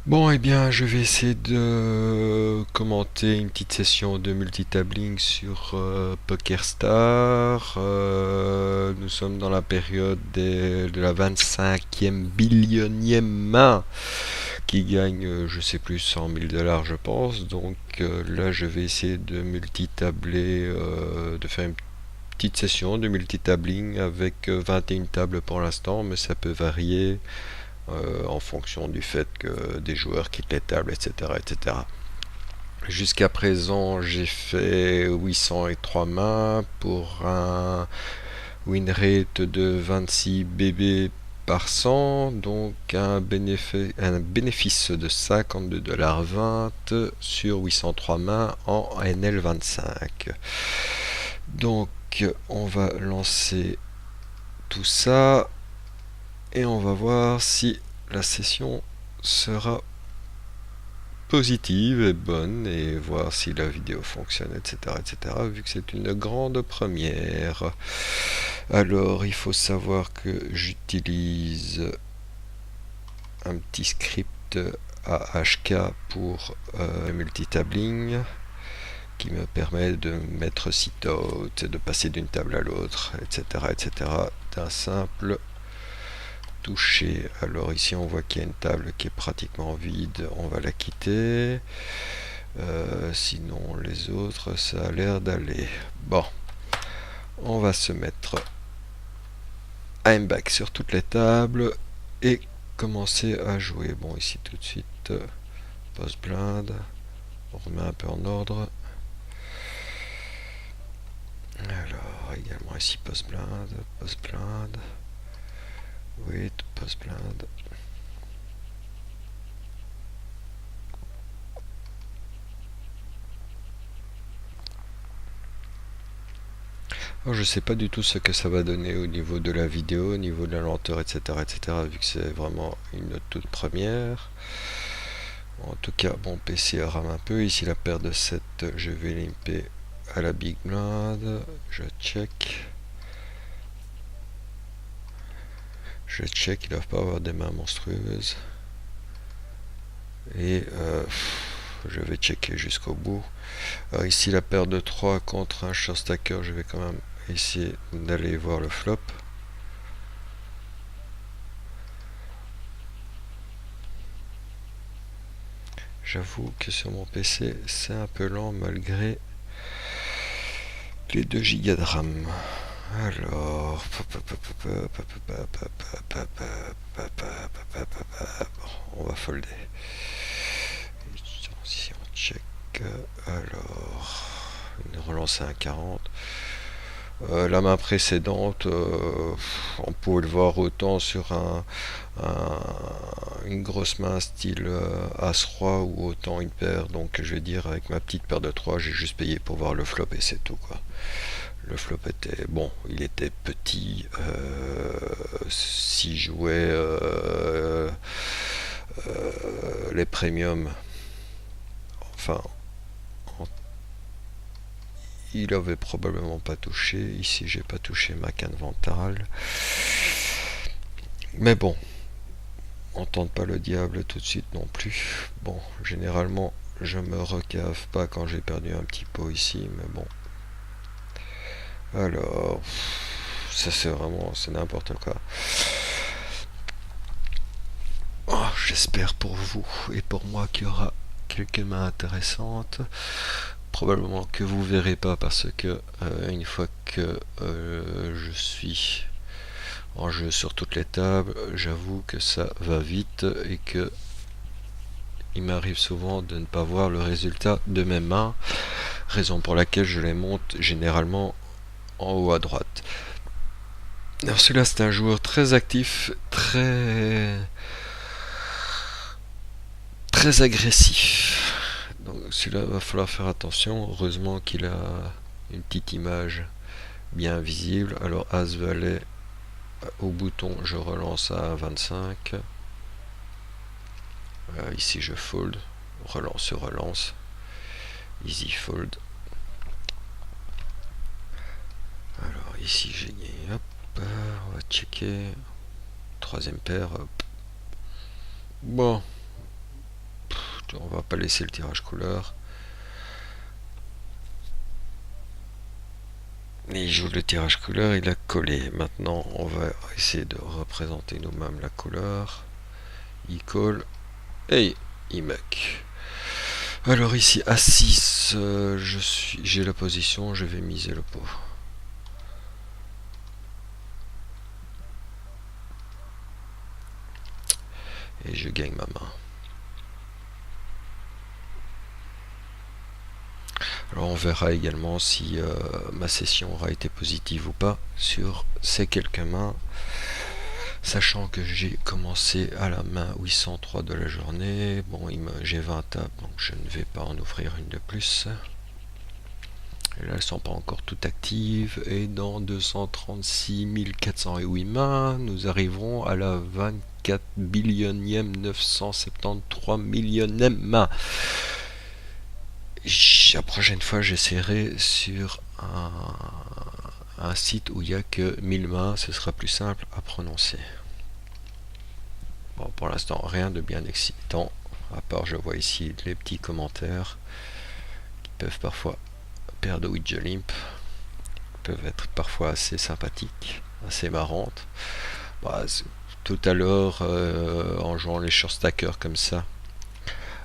Bon, eh bien, je vais essayer de commenter une petite session de multitabling sur PokerStar. Nous sommes dans la période de la 25e billionième main qui gagne, je sais plus, 100 000 dollars, je pense. Donc là, je vais essayer de multitabler, de faire une petite session de multitabling avec 21 tables pour l'instant, mais ça peut varier en fonction du fait que des joueurs quittent les tables, etc. etc. Jusqu'à présent, j'ai fait 803 mains pour un win rate de 26 BB par 100, donc un bénéfice de 52,20$ sur 803 mains en NL25. Donc, on va lancer tout ça et on va voir si la session sera positive et bonne et voir si la vidéo fonctionne, etc., etc., vu que c'est une grande première. Alors, il faut savoir que j'utilise un petit script AHK pour multitabling qui me permet de mettre sit-out, de passer d'une table à l'autre, etc., etc., d'un simple toucher. Alors ici on voit qu'il y a une table qui est pratiquement vide, on va la quitter. Sinon les autres ça a l'air d'aller. Bon, on va se mettre I'm back sur toutes les tables et commencer à jouer. Bon, ici tout de suite post blind, on remet un peu en ordre. Alors également ici post blind, oui, post blind. Alors, je sais pas du tout ce que ça va donner au niveau de la vidéo, au niveau de la lenteur, etc., etc., vu que c'est vraiment une toute première. En tout cas, mon PC rame un peu. Ici, la paire de 7, je vais limper à la big blind. Je check. Ils doivent pas avoir des mains monstrueuses. Et je vais checker jusqu'au bout. Alors, ici, la paire de 3 contre un short stacker, je vais quand même essayer d'aller voir le flop. J'avoue que sur mon PC, c'est un peu lent malgré les 2 Go de RAM. Alors, on va folder. Si on check, alors, une relance à 1,40. La main précédente, on pouvait le voir autant sur une grosse main style As-Roi ou autant une paire. Donc je vais dire avec ma petite paire de 3, j'ai juste payé pour voir le flop et c'est tout quoi. Le flop était bon, il était petit. Si jouait les premiums, enfin il avait probablement pas touché. Ici, j'ai pas touché ma canne ventrale. Mais bon, on tente pas le diable tout de suite non plus. Bon, généralement, je me recave pas quand j'ai perdu un petit pot ici, mais bon. Alors, ça c'est n'importe quoi. Oh, j'espère pour vous et pour moi qu'il y aura quelques mains intéressantes. Probablement que vous verrez pas parce que une fois que je suis en jeu sur toutes les tables, j'avoue que ça va vite et que il m'arrive souvent de ne pas voir le résultat de mes mains, raison pour laquelle je les monte généralement en haut à droite. Alors celui-là c'est un joueur très actif, très agressif. Donc celui-là va falloir faire attention. Heureusement qu'il a une petite image bien visible. Alors As Valet au bouton, je relance à 25. Ici je fold, relance, easy fold. Alors ici j'ai gagné, hop, on va checker. Troisième paire, hop. Bon, on va pas laisser le tirage couleur. Il joue le tirage couleur, il a collé. Maintenant, on va essayer de représenter nous-mêmes la couleur. Il colle et il muck. Alors ici, à 6, j'ai la position, je vais miser le pot. Et je gagne ma main. Alors on verra également si ma session aura été positive ou pas sur ces quelques mains, sachant que j'ai commencé à la main 803 de la journée. Bon, j'ai 20 tables, donc je ne vais pas en ouvrir une de plus. Et là, elles ne sont pas encore toutes actives. Et dans 236 408 mains, nous arriverons à la 24 billionième 973 millionième main. La prochaine fois, j'essaierai sur un site où il n'y a que 1000 mains, ce sera plus simple à prononcer. Bon, pour l'instant, rien de bien excitant, à part je vois ici les petits commentaires qui peuvent parfois perdre Ouija-Limp, peuvent être parfois assez sympathiques, assez marrantes. Bah, tout à l'heure, en jouant les short stackers comme ça,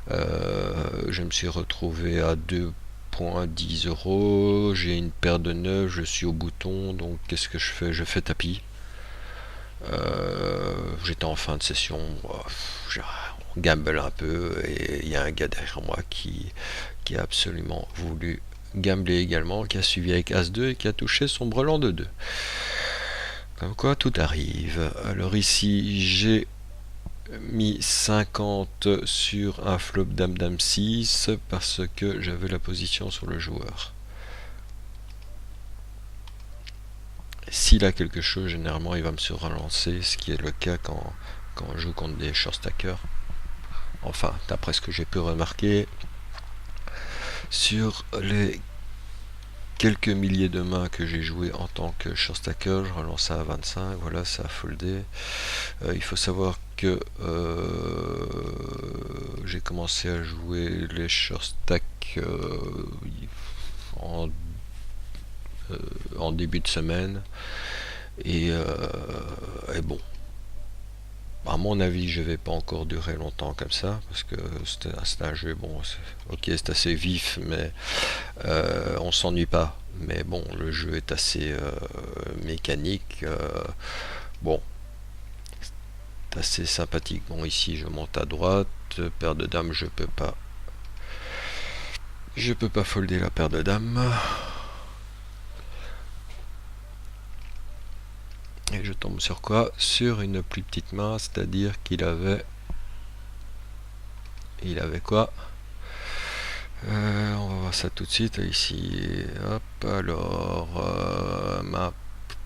je me suis retrouvé à 2,10 €. J'ai une paire de 9, je suis au bouton, donc qu'est-ce que je fais? Je fais tapis. J'étais en fin de session, on gamble un peu, et il y a un gars derrière moi qui a absolument voulu gambler également, qui a suivi avec As-2 et qui a touché son brelan de 2. Comme quoi tout arrive. Alors ici j'ai mis 50 sur un flop Dame 6 parce que j'avais la position sur le joueur. S'il a quelque chose, généralement il va me se relancer, ce qui est le cas quand on joue contre des short stackers. Enfin, d'après ce que j'ai pu remarquer, sur les quelques milliers de mains que j'ai joué en tant que short stacker, je relance ça à 25, voilà, ça a foldé. Il faut savoir que j'ai commencé à jouer les short stack en début de semaine, et bon, à mon avis je vais pas encore durer longtemps comme ça, parce que c'est un jeu, bon, ok, c'est assez vif, mais on s'ennuie pas, mais bon, le jeu est assez mécanique, bon, c'est assez sympathique. Bon, ici je monte à droite, paire de dames, je peux pas folder la paire de dames. Et je tombe sur quoi? Sur une plus petite main, c'est-à-dire qu'il avait quoi? On va voir ça tout de suite ici. Hop, alors main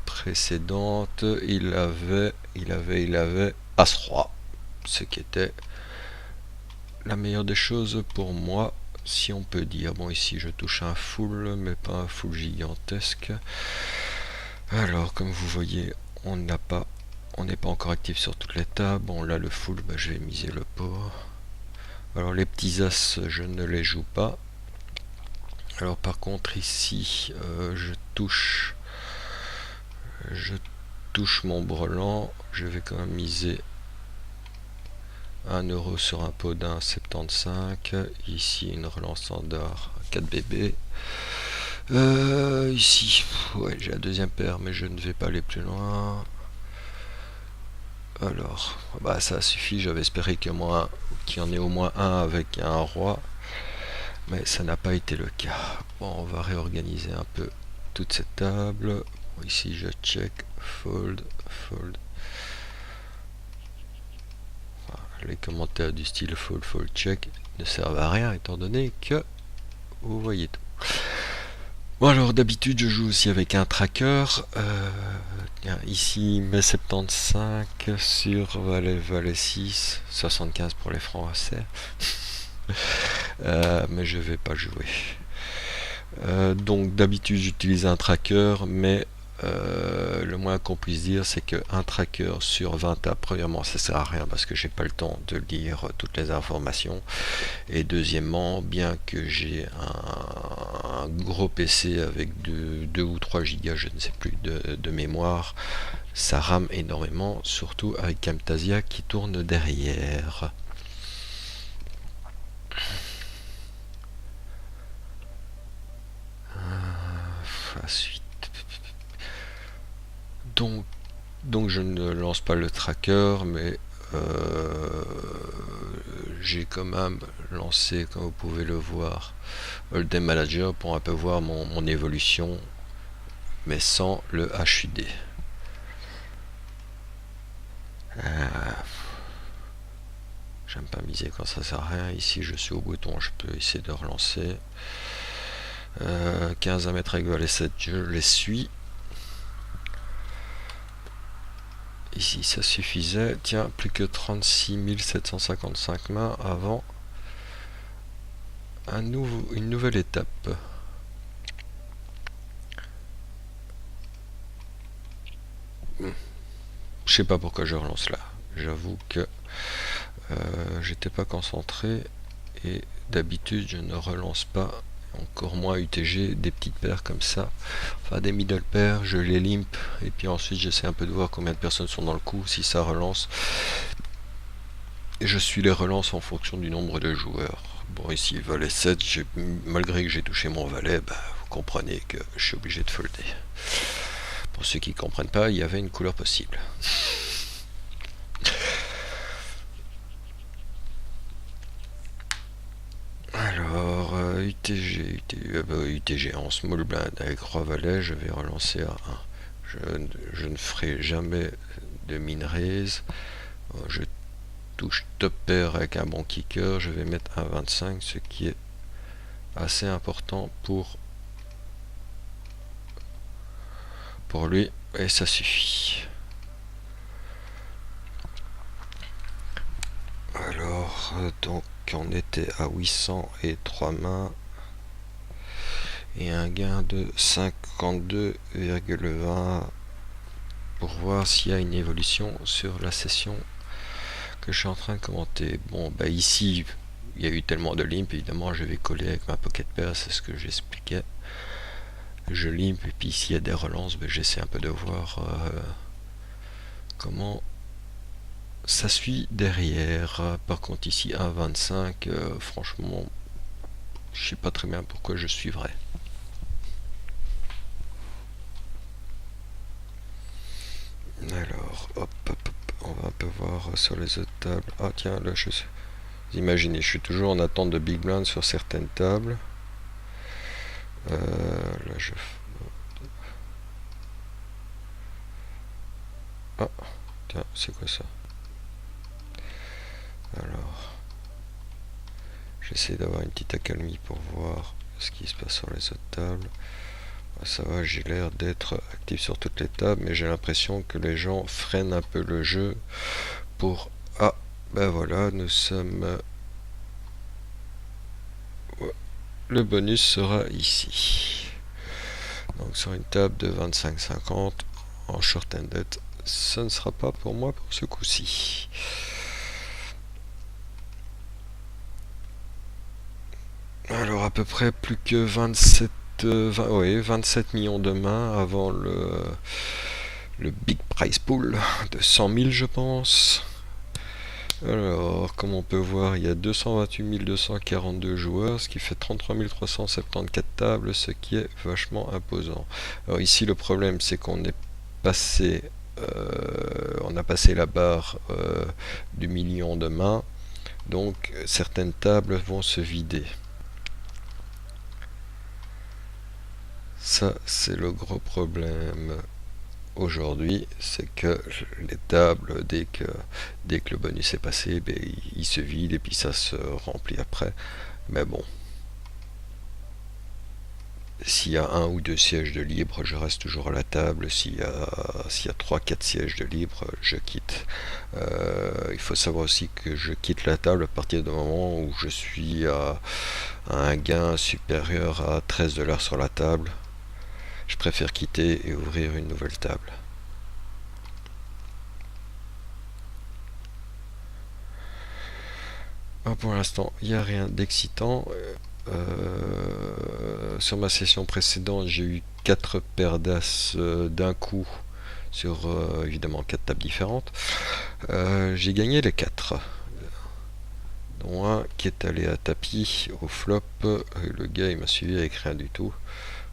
précédente, il avait As-Roi, ce qui était la meilleure des choses pour moi, si on peut dire. Bon, ici je touche un full, mais pas un full gigantesque. Alors, comme vous voyez, on n'est pas encore actif sur toutes les tables. Bon, là le full, je vais miser le pot. Alors les petits as, je ne les joue pas. Alors par contre ici, je touche mon brelan. Je vais quand même miser 1 € sur un pot d'un 75. Ici une relance standard 4 bébés. Ici, ouais, j'ai la deuxième paire, mais je ne vais pas aller plus loin. Alors, ça suffit. J'avais espéré qu'il y en ait au moins un avec un roi, mais ça n'a pas été le cas. Bon, on va réorganiser un peu toute cette table. Bon, ici je check, fold. Les commentaires du style fold, check ne servent à rien, étant donné que vous voyez tout. Bon, alors d'habitude je joue aussi avec un tracker. Ici mes 75 sur valet 6, 75 pour les français. Mais je vais pas jouer. Donc d'habitude j'utilise un tracker, mais le moins qu'on puisse dire, c'est qu'un tracker sur 20 tables, premièrement, ça sert à rien parce que j'ai pas le temps de lire toutes les informations. Et deuxièmement, bien que j'ai un gros PC avec 2 ou 3 gigas, je ne sais plus, de mémoire, ça rame énormément, surtout avec Camtasia qui tourne derrière. Ensuite, donc je ne lance pas le tracker, mais j'ai quand même lancé, comme vous pouvez le voir, Hold'em Manager pour un peu voir mon évolution, mais sans le HUD. J'aime pas miser quand ça sert à rien. Ici je suis au bouton, je peux essayer de relancer. 15 à mètres égale et 7, je les suis. Ici ça suffisait. Tiens, plus que 36 755 mains avant une nouvelle étape. Je sais pas pourquoi je relance là. J'avoue que j'étais pas concentré et d'habitude je ne relance pas, encore moins UTG, des petites paires comme ça, enfin des middle pairs, je les limp et puis ensuite j'essaie un peu de voir combien de personnes sont dans le coup, si ça relance, et je suis les relances en fonction du nombre de joueurs. Bon, ici valet 7, malgré que j'ai touché mon valet, vous comprenez que je suis obligé de folder. Pour ceux qui ne comprennent pas, il y avait une couleur possible. Alors, UTG en small blind avec roi valet, je vais relancer à 1. Je ne ferai jamais de min raise. Je touche top pair avec un bon kicker, je vais mettre un 25, ce qui est assez important pour lui, et ça suffit. Alors, donc on était à 800 et 3 mains et un gain de 52,20 pour voir s'il y a une évolution sur la session que je suis en train de commenter. Bon, ici il y a eu tellement de limp, évidemment je vais coller avec ma pocket pair, c'est ce que j'expliquais. Je limp et puis s'il y a des relances, j'essaie un peu de voir comment ça suit derrière. Par contre ici 1,25, franchement je sais pas très bien pourquoi je suivrais. Alors hop, on va un peu voir sur les autres tables. Ah tiens, là imaginez, je suis toujours en attente de big blind sur certaines tables. Là je... Ah, tiens, c'est quoi ça? Alors, j'essaie d'avoir une petite accalmie pour voir ce qui se passe sur les autres tables. Ça va, j'ai l'air d'être actif sur toutes les tables, mais j'ai l'impression que les gens freinent un peu le jeu pour... Ah, voilà, nous sommes... Le bonus sera ici. Donc sur une table de 25-50 en short-ended, ce ne sera pas pour moi pour ce coup-ci. Alors à peu près plus que 27 millions de mains avant le big prize pool de 100 000 je pense. Alors, comme on peut voir, il y a 228 242 joueurs, ce qui fait 33 374 tables, ce qui est vachement imposant. Alors ici, le problème, c'est qu'on est passé, on a passé la barre du million de mains, donc certaines tables vont se vider. Ça, c'est le gros problème aujourd'hui, c'est que les tables, dès que le bonus est passé, il se vide et puis ça se remplit après. Mais bon, s'il y a 1 ou 2 sièges de libre, je reste toujours à la table. S'il y a 3-4 sièges de libre, je quitte. Il faut savoir aussi que je quitte la table à partir du moment où je suis à un gain supérieur à 13 $ sur la table. je préfère quitter et ouvrir une nouvelle table. Pour l'instant, il n'y a rien d'excitant. Sur ma session précédente, j'ai eu 4 paires d'as d'un coup sur évidemment 4 tables différentes. J'ai gagné les 4. Dont un qui est allé à tapis au flop. Le gars il m'a suivi avec rien du tout.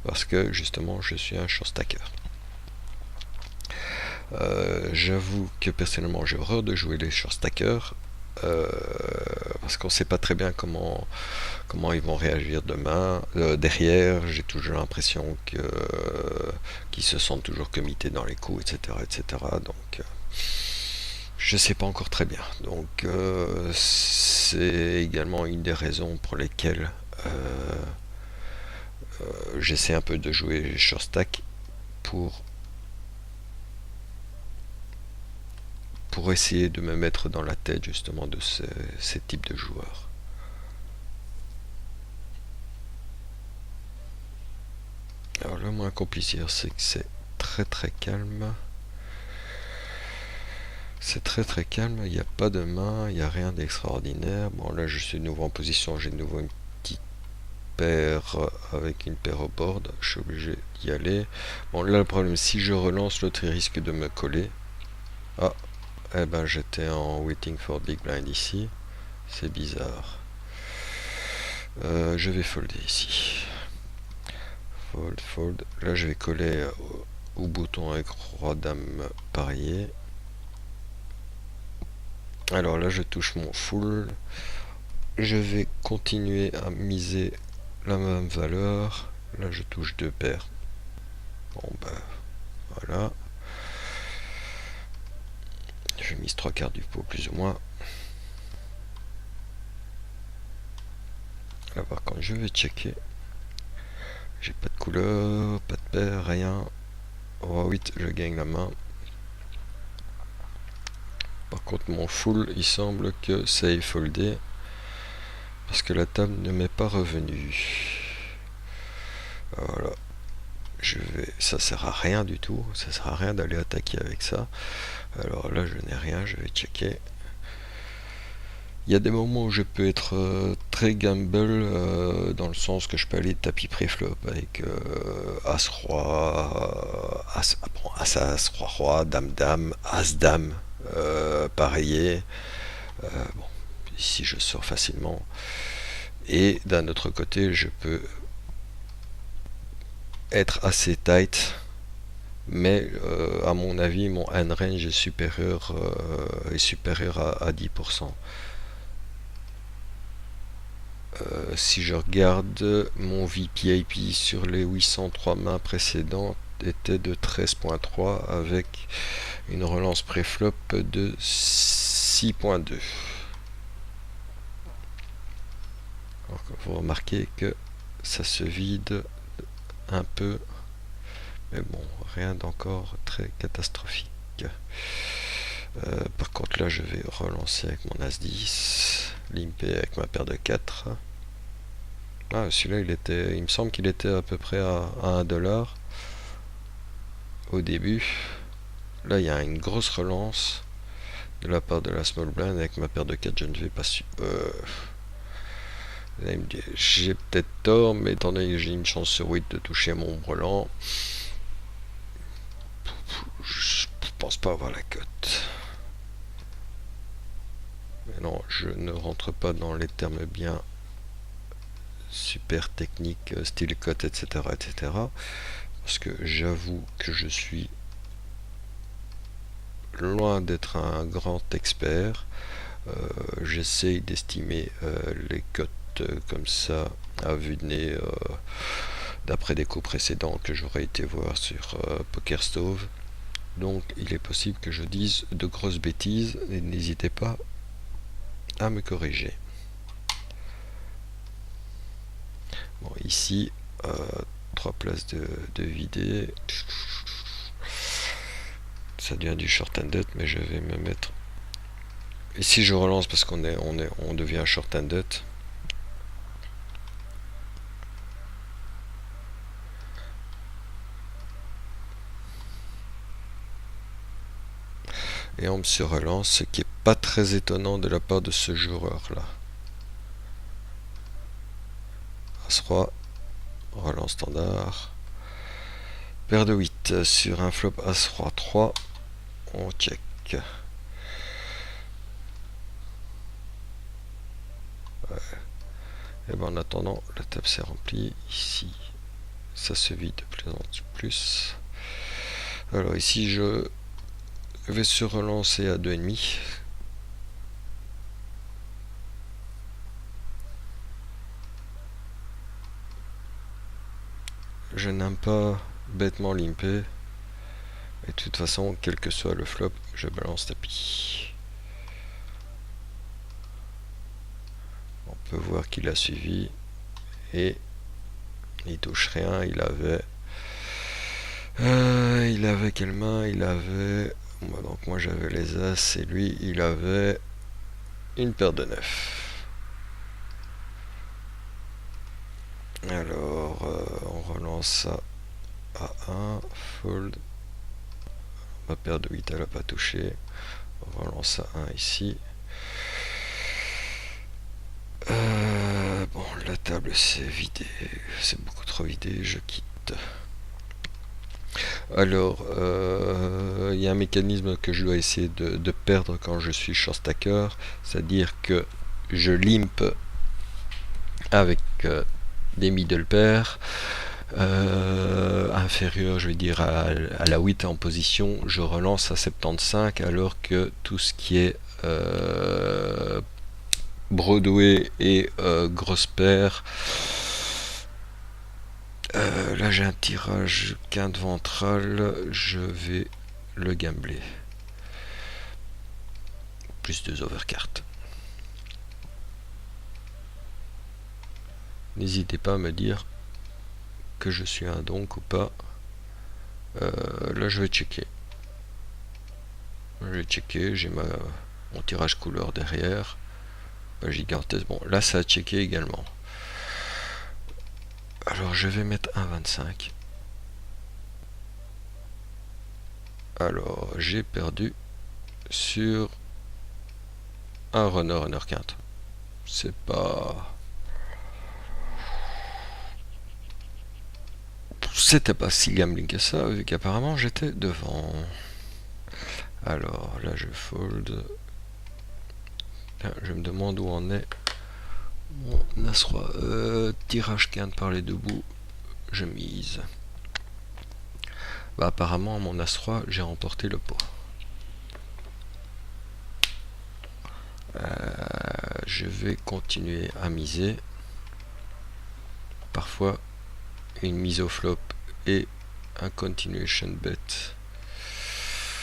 Parce que justement je suis un short stacker. J'avoue que personnellement j'ai horreur de jouer les short stackers. Parce qu'on sait pas très bien comment ils vont réagir demain. Derrière, j'ai toujours l'impression qu'ils se sentent toujours committés dans les coups, etc. Donc, je sais pas encore très bien. Donc, c'est également une des raisons pour lesquelles j'essaie un peu de jouer short stack pour essayer de me mettre dans la tête justement de ces types de joueurs. Alors le moins qu'on puisse dire, c'est que c'est très très calme. C'est très très calme, il n'y a pas de main, il n'y a rien d'extraordinaire. Bon là je suis de nouveau en position, j'ai de nouveau une petite paire avec une paire au board, je suis obligé d'y aller. Bon là le problème, si je relance, l'autre risque de me coller. Ah, eh ben j'étais en waiting for big blind ici, c'est bizarre. Je vais folder ici. Fold. Là je vais coller au bouton avec roi dame parier. Alors là je touche mon full. Je vais continuer à miser la même valeur. Là je touche 2 paires. Bon bah voilà. Je mise 3 quarts du pot plus ou moins. Là par contre je vais checker. J'ai pas de couleur, pas de paire, rien. Roi 8, je gagne la main. Par contre mon full, il semble que ça ait foldé. Parce que la table ne m'est pas revenue. Voilà. Ça sert à rien du tout. Ça sert à rien d'aller attaquer avec ça. Alors là je n'ai rien, je vais checker. Il y a des moments où je peux être très gamble dans le sens que je peux aller tapis pré-flop avec As-Roi, As-Roi, Dame-Dame, As-Dame, pareillé. Bon, ici je sors facilement. Et d'un autre côté, je peux être assez tight. Mais à mon avis, mon hand range est supérieur à 10%. Si je regarde, mon VPIP sur les 803 mains précédentes était de 13.3 avec une relance pré-flop de 6.2. Vous remarquez que ça se vide un peu, mais bon, rien d'encore très catastrophique. Par contre là je vais relancer avec mon As-10, limper avec ma paire de 4. Ah, celui-là il me semble qu'il était à peu près à 1$ au début. Là il y a une grosse relance de la part de la small blind avec ma paire de 4, je ne vais pas j'ai peut-être tort, mais étant donné que j'ai une chance sur 8 de toucher mon brelan, je pense pas avoir la cote. Mais non, je ne rentre pas dans les termes bien super techniques, style cote, etc., parce que j'avoue que je suis loin d'être un grand expert. J'essaye d'estimer les cotes comme ça à vue de nez d'après des coups précédents que j'aurais été voir sur PokerStove. Donc il est possible que je dise de grosses bêtises et n'hésitez pas à me corriger. Bon, ici 3 places de vider, ça devient du short-handed, mais je vais me mettre ici. Je relance parce qu'on devient short-handed. et on se relance, ce qui est pas très étonnant de la part de ce joueur-là. As-Roi, relance standard. Paire de 8 sur un flop As-Roi 3, on check. Ouais. Et ben en attendant, la table s'est remplie. Ici, ça se vide de plus en plus. Alors ici, je vais se relancer à 2,5. Je n'aime pas bêtement limper. Et de toute façon, quel que soit le flop, je balance tapis. On peut voir qu'il a suivi. Et il touche rien. Il avait quelle main? Il avait... Donc moi j'avais les As et lui il avait une paire de 9. Alors on relance ça à 1, fold. Ma paire de 8 elle n'a pas touché. On relance à 1 ici. Bon, la table s'est vidée, c'est beaucoup trop vidé, je quitte. Alors, il y a un mécanisme que je dois essayer de perdre quand je suis short stacker, c'est-à-dire que je limp avec des middle pairs inférieurs, je vais dire à la 8 en position, je relance à 75, alors que tout ce qui est Broadway et grosse paire, là j'ai un tirage quinte ventrale, je vais le gambler. Plus 2 overcartes. N'hésitez pas à me dire que je suis un donk ou pas. Là je vais checker. J'ai mon tirage couleur derrière. Pas gigantesque. Bon, là ça a checké également. Alors je vais mettre 1,25. Alors j'ai perdu sur un runner quinte. C'est pas... C'était pas si gambling que ça, vu qu'apparemment j'étais devant. Alors là je fold. Je me demande où en est mon As-Roi. Tirage quinte par les deux bouts. Je mise. Bah apparemment mon As-Roi j'ai remporté le pot. Je vais continuer à miser. Parfois une mise au flop et un continuation bet,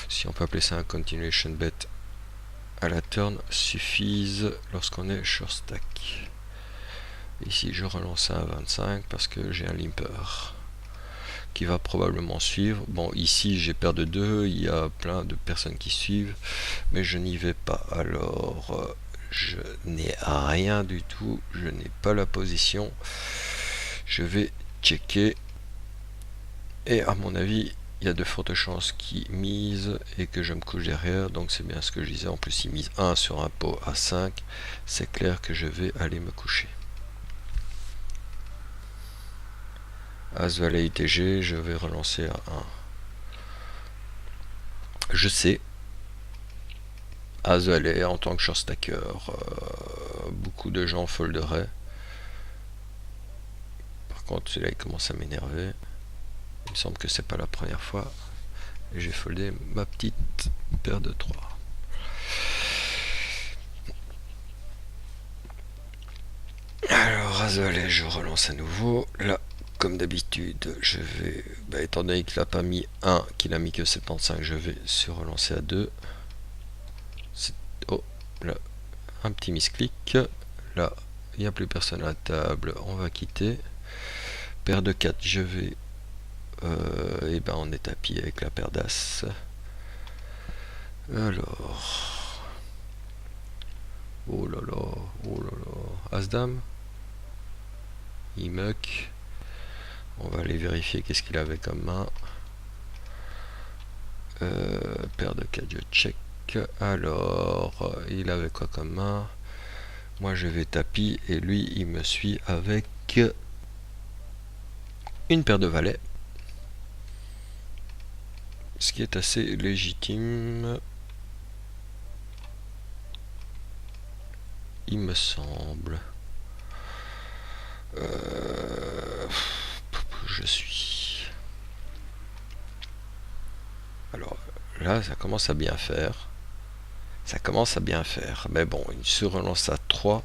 si on peut appeler ça un continuation bet, à la turn suffisent lorsqu'on est short stack. Ici je relance à 25 parce que j'ai un limper qui va probablement suivre. Bon, ici j'ai paire de 2, il y a plein de personnes qui suivent, mais je n'y vais pas. Alors je n'ai rien du tout, je n'ai pas la position. Je vais checker. Et à mon avis, il y a de fortes chances qu'il mise et que je me couche derrière. Donc c'est bien ce que je disais. En plus, il mise 1 sur un pot à 5. C'est clair que je vais aller me coucher. As Valet ITG, je vais relancer à 1. Je sais. As Valet en tant que short stacker, beaucoup de gens folderaient. Par contre, celui-là il commence à m'énerver. Il me semble que c'est pas la première fois. Et j'ai foldé ma petite paire de 3. Alors, As-Valet, je relance à nouveau. Là, comme d'habitude, je vais, étant donné qu'il n'a pas mis 1, qu'il a mis que 75, je vais se relancer à 2. Oh, là, un petit misclick. Là, il n'y a plus personne à la table, on va quitter. Paire de 4, je vais... et on est tapis avec la paire d'As. Alors... Oh là là... As-Dame. Il muck. On va aller vérifier qu'est-ce qu'il avait comme main. Paire de 4, je check. Alors, il avait quoi comme main? Moi je vais tapis et lui il me suit avec une paire de valets. Ce qui est assez légitime, il me semble. Je suis. Alors là, ça commence à bien faire. Ça commence à bien faire. Mais bon, une surrelance à 3.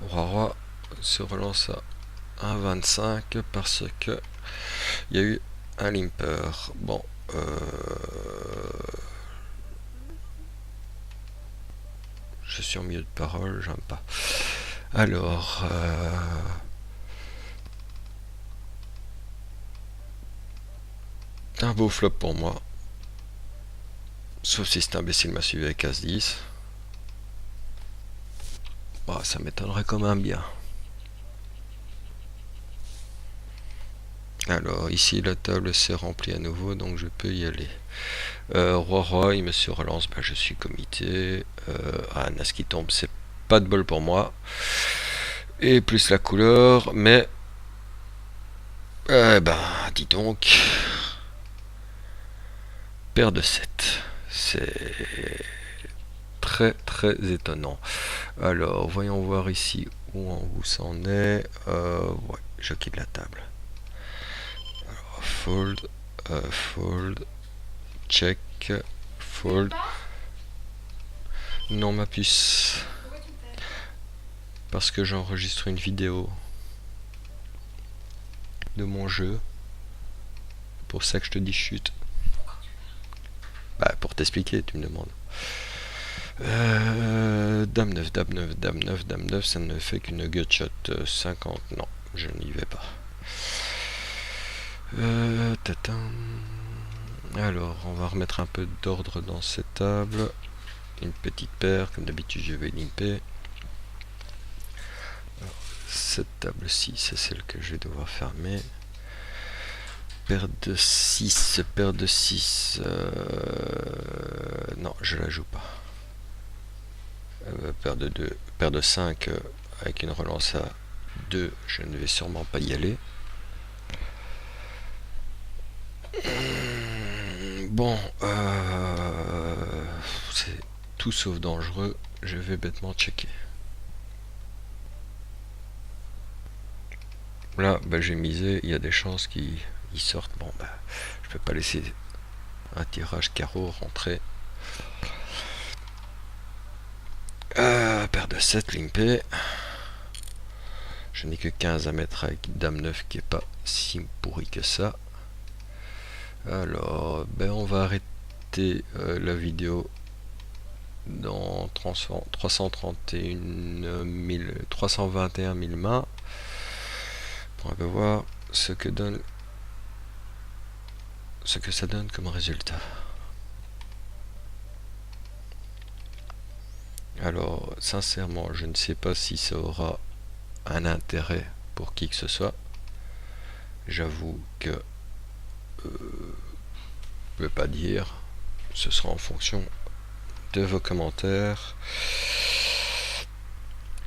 Roi se relance à 1,25 parce que il y a eu un limper. Bon, je suis en milieu de parole, j'aime pas. Alors, un beau flop pour moi. Sauf si cet imbécile m'a suivi avec As-10. Bah, ça m'étonnerait quand même bien. Alors, ici, la table s'est remplie à nouveau, donc je peux y aller. Roi, il me se relance, bah, je suis comité. As qui tombe, c'est pas de bol pour moi. Et plus la couleur, mais... dis donc... Paire de 7. C'est très très étonnant. Alors, voyons voir ici où ça en est. Ouais, je quitte la table. Alors, fold, check, fold. Non, ma puce. Parce que j'enregistre une vidéo de mon jeu. Pour ça que je te dis chute. Bah, pour t'expliquer, tu me demandes. Dame 9, dame 9, dame 9, dame 9, ça ne fait qu'une gutshot 50. Non, je n'y vais pas. Alors, on va remettre un peu d'ordre dans cette table. Une petite paire, comme d'habitude, je vais limper. Alors, cette table-ci, c'est celle que je vais devoir fermer. Paire de 6, paire de 6. Non, je la joue pas. Paire de 2, paire de 5 avec une relance à 2, je ne vais sûrement pas y aller. Bon, c'est tout sauf dangereux, je vais bêtement checker. Là, bah, j'ai misé, il y a des chances qu'ils sortent. Bon, bah, je peux pas laisser un tirage carreau rentrer. Paire de 7 limpé. Je n'ai que 15 à mettre avec dame 9 qui est pas si pourri que ça. Alors, ben on va arrêter la vidéo dans 321 000 mains. On va voir ce que ça donne comme résultat. Alors, sincèrement, je ne sais pas si ça aura un intérêt pour qui que ce soit. J'avoue que je ne peux pas dire. Ce sera en fonction de vos commentaires.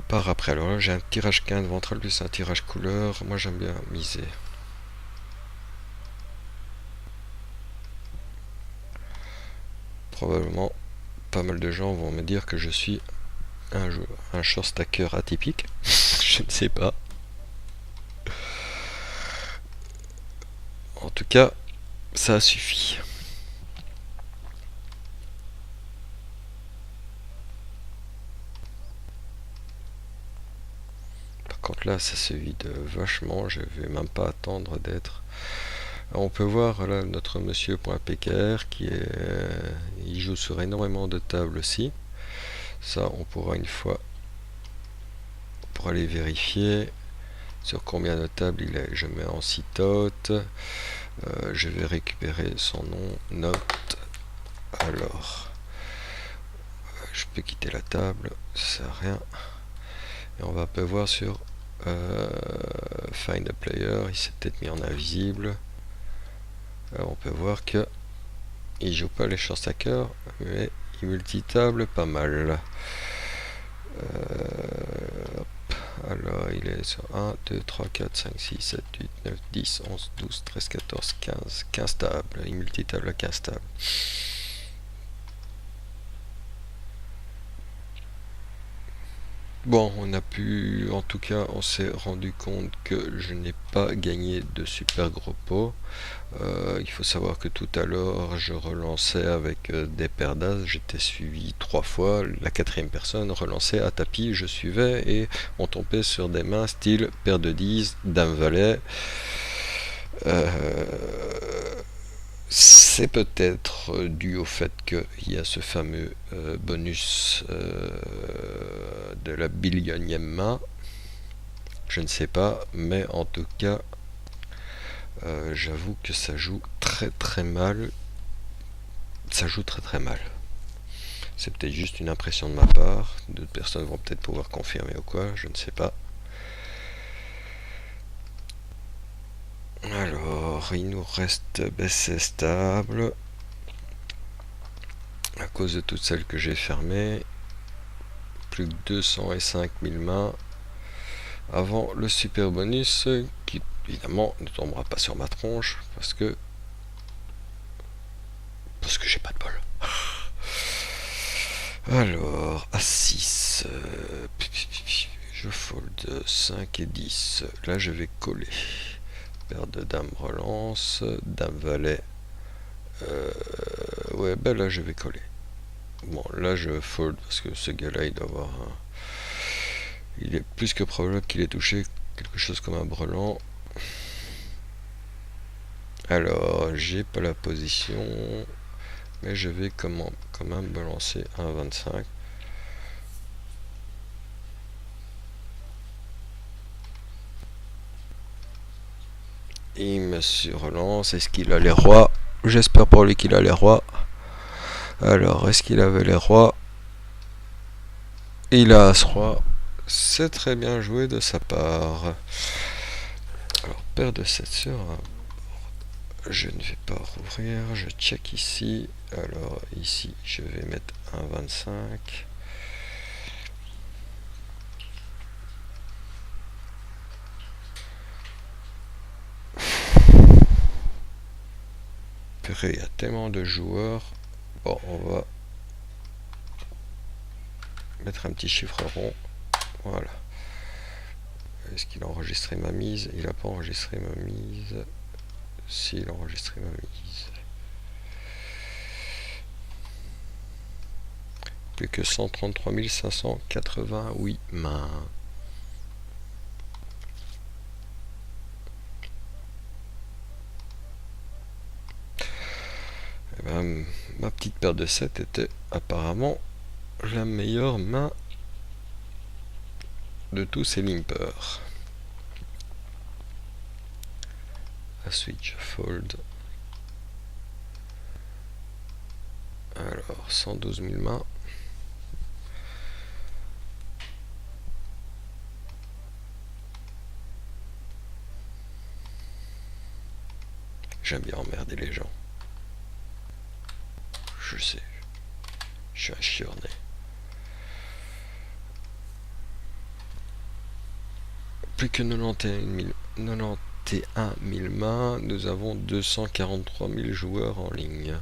Par après, alors là, j'ai un tirage 15 ventral plus un tirage couleur. Moi, j'aime bien miser. Probablement, pas mal de gens vont me dire que je suis un short stacker atypique. Je ne sais pas. En tout cas, ça suffit. Par contre là, ça se vide vachement. Je vais même pas attendre d'être... On peut voir là notre monsieur.pkr qui est... il joue sur énormément de tables aussi. Ça, on pourra une fois pour aller vérifier sur combien de tables il est. Je mets en citote. Je vais récupérer son nom. Note. Alors, je peux quitter la table. Ça sert à rien. Et on va voir sur Find a player, il s'est peut-être mis en invisible. Alors on peut voir que il joue pas les short stackers, mais il multitable pas mal. Alors il est sur 1, 2, 3, 4, 5, 6, 7, 8, 9, 10, 11, 12, 13, 14, 15. 15 tables. Il multitable à 15 tables. Bon, en tout cas, on s'est rendu compte que je n'ai pas gagné de super gros pots. Il faut savoir que tout à l'heure, je relançais avec des paires d'as. J'étais suivi 3 fois. La quatrième personne relançait à tapis. Je suivais et on tombait sur des mains style paire de 10, dame valet. C'est peut-être dû au fait qu'il y a ce fameux bonus de la billionième main. Je ne sais pas, mais en tout cas, j'avoue que ça joue très très mal. Ça joue très très mal. C'est peut-être juste une impression de ma part. D'autres personnes vont peut-être pouvoir confirmer ou quoi, je ne sais pas. Alors, il nous reste BC stable. À cause de toutes celles que j'ai fermées. Plus que 205 000 mains. Avant le super bonus, qui évidemment ne tombera pas sur ma tronche, parce que j'ai pas de bol. Alors, A6. Je fold 5 et 10. Là, je vais coller. Paire de dames relance. Dame valet. Ouais, ben là, je vais coller. Bon, là, je fold parce que ce gars-là, il doit avoir un... Il est plus que probable qu'il ait touché quelque chose comme un brelan. Alors, j'ai pas la position, mais je vais quand même balancer un 25. Il me surlance. Est-ce qu'il a les rois? J'espère pour lui qu'il a les rois. Alors, est-ce qu'il avait les rois? Il a As-Roi. C'est très bien joué de sa part. Alors, paire de 7 sur un. Je ne vais pas rouvrir. Je check ici. Alors, ici, je vais mettre un 25. Purée, il y a tellement de joueurs. Bon, on va mettre un petit chiffre rond. Voilà. Est-ce qu'il a enregistré ma mise? Il n'a pas enregistré ma mise. Si, il a enregistré ma mise. Plus que 133 588 mains. Et ben, ma petite paire de 7 était apparemment la meilleure main de tous ces limpers. A switch fold. Alors, 112 000 mains. J'aime bien emmerder les gens. Je sais. Je suis un chiorné. Plus que 91 000 mains. Nous avons 243 000 joueurs en ligne.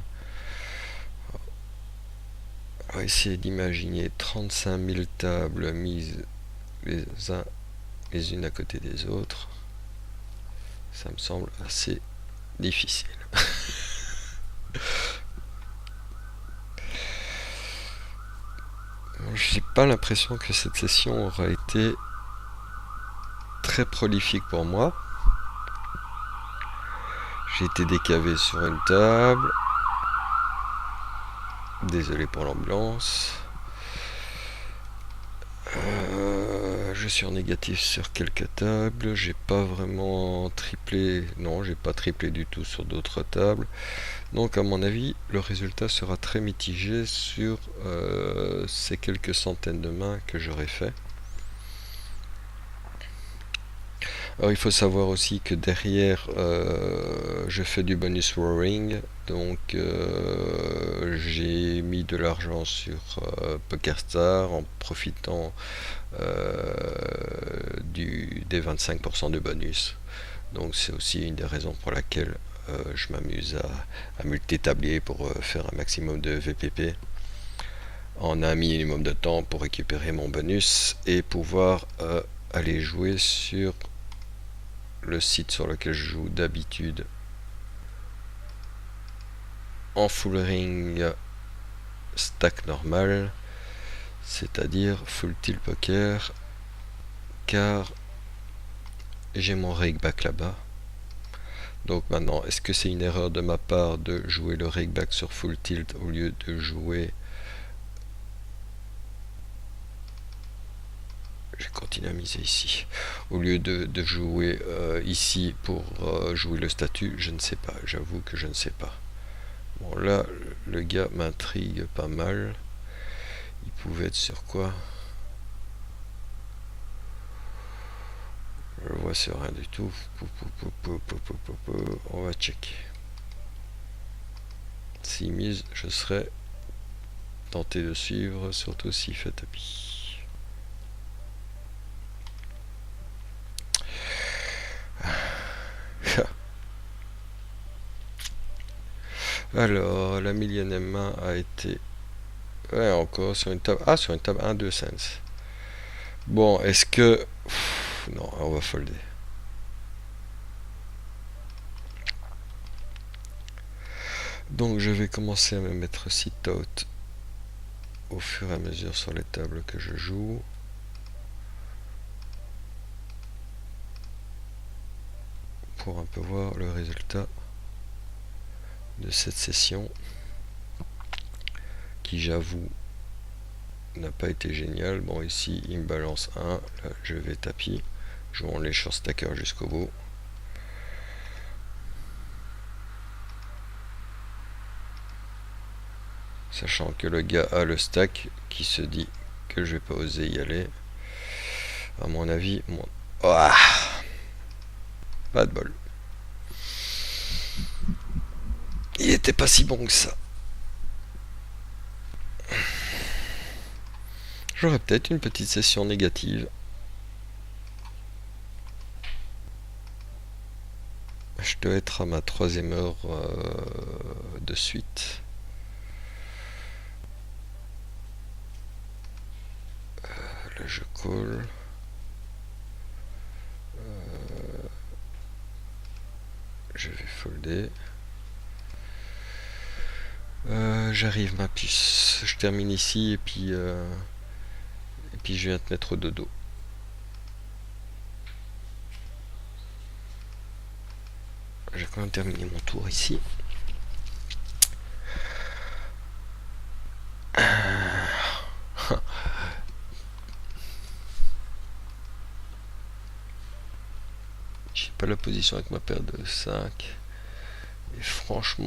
On va essayer d'imaginer 35 000 tables mises les unes à côté des autres. Ça me semble assez difficile. J'ai pas l'impression que cette session aura été très prolifique pour moi. J'ai été décavé sur une table. Désolé pour l'ambulance. Je suis en négatif sur quelques tables. J'ai pas vraiment triplé. Non, j'ai pas triplé du tout sur d'autres tables. Donc à mon avis, le résultat sera très mitigé sur ces quelques centaines de mains que j'aurais fait. Alors il faut savoir aussi que derrière je fais du bonus roaring, donc j'ai mis de l'argent sur PokerStar en profitant des 25% de bonus. Donc c'est aussi une des raisons pour laquelle je m'amuse à multi-tablier pour faire un maximum de VPP en un minimum de temps pour récupérer mon bonus et pouvoir aller jouer sur le site sur lequel je joue d'habitude en full ring stack normal, c'est-à-dire full tilt poker, car j'ai mon rakeback là-bas. Donc maintenant, est-ce que c'est une erreur de ma part de jouer le rakeback sur full tilt au lieu de jouer... Je continue à miser ici. Au lieu de jouer ici pour jouer le statut, je ne sais pas. J'avoue que je ne sais pas. Bon là, le gars m'intrigue pas mal. Il pouvait être sur quoi? Je le vois sur rien du tout. On va check. S'il mise, je serais tenté de suivre, surtout s'il fait tapis. Alors, la millionième main a été... Ouais, encore sur une table... Ah, sur une table 1, 2 cents. Bon, est-ce que... non, on va folder. Donc, je vais commencer à me mettre sit-out au fur et à mesure sur les tables que je joue. Pour un peu voir le résultat de cette session qui, j'avoue, n'a pas été génial. Bon, ici il me balance 1, là je vais tapis, jouons les short stackers jusqu'au bout. Sachant que le gars a le stack qui se dit que je vais pas oser y aller. À mon avis, pas de bol. Il était pas si bon que ça. J'aurais peut-être une petite session négative. Je dois être à ma 3e heure de suite. Là je call. Je vais folder. J'arrive ma puce. Je termine ici et puis je viens te mettre au dodo. J'ai quand même terminé mon tour ici. J'ai pas la position avec ma paire de 5. Et franchement,